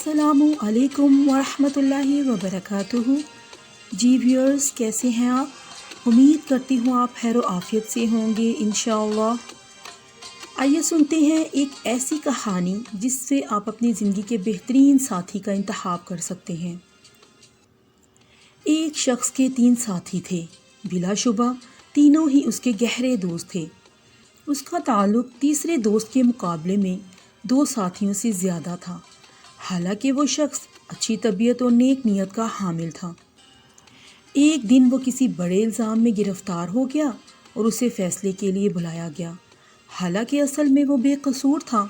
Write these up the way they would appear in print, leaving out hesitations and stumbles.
अस्सलामु अलैकुम वरहमतुल्लाहि वबरकातुहू। जी व्यूअर्स, कैसे हैं आप? उम्मीद करती हूँ आप खैर आफियत से होंगे इंशाअल्लाह। आइए सुनते हैं एक ऐसी कहानी जिससे आप अपनी ज़िंदगी के बेहतरीन साथी का इंतखाब कर सकते हैं। एक शख्स के 3 साथी थे। बिलाशुबा तीनों ही उसके गहरे दोस्त थे। उसका ताल्लुक़ तीसरे दोस्त के मुकाबले में 2 साथियों से ज़्यादा था। हालांकि वो शख्स अच्छी तबीयत और नेक नीयत का हामिल था। एक दिन वो किसी बड़े इल्ज़ाम में गिरफ्तार हो गया और उसे फ़ैसले के लिए बुलाया गया। हालांकि असल में वो बेकसूर था।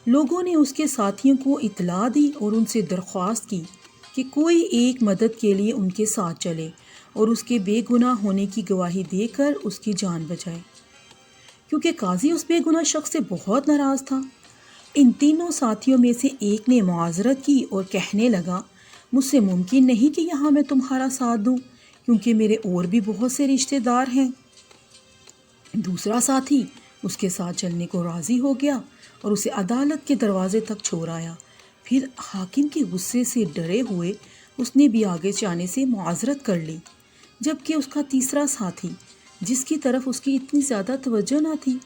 लोगों ने उसके साथियों को इत्तला दी और उनसे दरख्वास्त की कि कोई एक मदद के लिए उनके साथ चले और उसके बेगुनाह होने की गवाही देकर उसकी जान बचाए, क्योंकि काजी उस बेगुनाह शख्स से बहुत नाराज़ था। इन तीनों साथियों में से एक ने मुआज़रत की और कहने लगा, मुझसे मुमकिन नहीं कि यहाँ मैं तुम्हारा साथ दूँ, क्योंकि मेरे और भी बहुत से रिश्तेदार हैं। दूसरा साथी उसके साथ चलने को राज़ी हो गया और उसे अदालत के दरवाजे तक छोड़ आया। फिर हाकिम के गुस्से से डरे हुए उसने भी आगे जाने से मुआज़रत कर ली, जबकि उसका तीसरा साथी, जिसकी तरफ उसकी इतनी ज़्यादा तवज्जो न थी,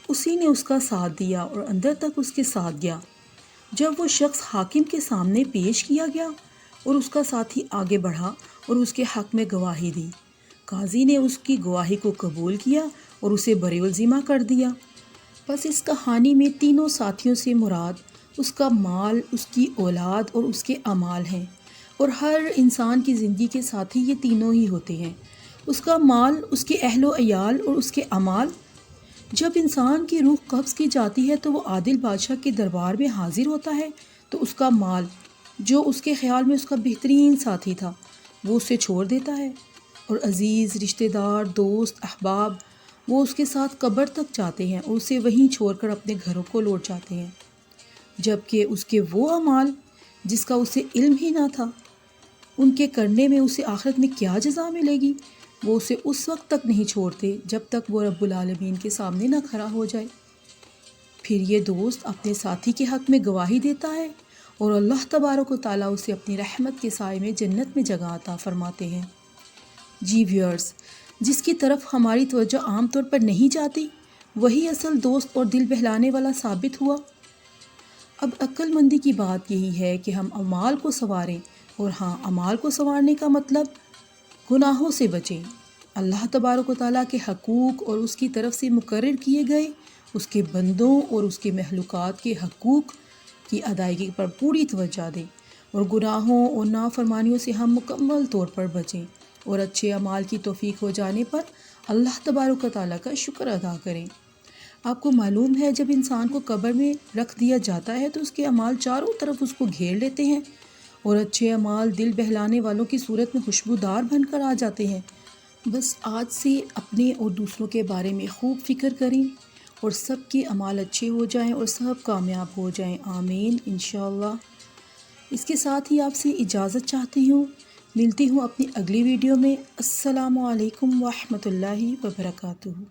उसी ने उसका साथ दिया और अंदर तक उसके साथ गया। जब वो शख्स हाकिम के सामने पेश किया गया और उसका साथी आगे बढ़ा और उसके हक़ में गवाही दी, काजी ने उसकी गवाही को कबूल किया और उसे बरीउल ज़िम्मा कर दिया। बस इस कहानी में तीनों साथियों से मुराद उसका माल, उसकी औलाद और उसके अमाल हैं, और हर इंसान की ज़िंदगी के साथी ये तीनों ही होते हैं। उसका माल, उसके अहलो अयाल और उसके अमाल। जब इंसान की रूह कब्ज़ की जाती है तो वो आदिल बादशाह के दरबार में हाजिर होता है, तो उसका माल, जो उसके ख़्याल में उसका बेहतरीन साथी था, वो उसे छोड़ देता है, और अज़ीज़, रिश्तेदार, दोस्त, अहबाब वो उसके साथ कब्र तक जाते हैं और उसे वहीं छोड़कर अपने घरों को लौट जाते हैं। जबकि उसके वो अमाल जिसका उसे इल्म ही ना था, उनके करने में उसे आखिरत में क्या जज़ा मिलेगी, वो उसे उस वक्त तक नहीं छोड़ते जब तक वो रब्बुल आलमीन के सामने ना खड़ा हो जाए। फिर ये दोस्त अपने साथी के हक़ में गवाही देता है और अल्लाह तबारक व तआला उसे अपनी रहमत के साए में जन्नत में जगह अता फरमाते हैं। जी व्यूअर्स, जिसकी तरफ हमारी तवज्जो आम तौर पर नहीं जाती, वही असल दोस्त और दिल बहलाने वाला साबित हुआ। अब अक्लमंदी की बात यही है कि हम अमाल को संवारें, और हाँ, अमाल को संवारने का मतलब गुनाहों से बचें। अल्लाह तबारक व तआला के हकूक़ और उसकी तरफ से मुकर्रर किए गए उसके बंदों और उसके महलूकात के हकूक़ की अदायगी पर पूरी तवज्जो दें, और गुनाहों और नाफरमानियों से हम मुकम्मल तौर पर बचें, और अच्छे अमाल की तौफ़ीक हो जाने पर अल्लाह तबारक व तआला का शुक्र अदा करें। आपको मालूम है, जब इंसान को कब्र में रख दिया जाता है तो उसके अमाल चारों तरफ उसको घेर लेते हैं, और अच्छे अमाल दिल बहलाने वालों की सूरत में खुशबूदार बनकर आ जाते हैं। बस आज से अपने और दूसरों के बारे में खूब फ़िक्र करें और सबके अमाल अच्छे हो जाएं और सब कामयाब हो जाएं। आमीन इंशाअल्लाह। इसके साथ ही आपसे इजाज़त चाहती हूँ। मिलती हूँ अपनी अगली वीडियो में। अस्सलामु अलैकुम वरहमतुल्लाहि वबरकातुहू।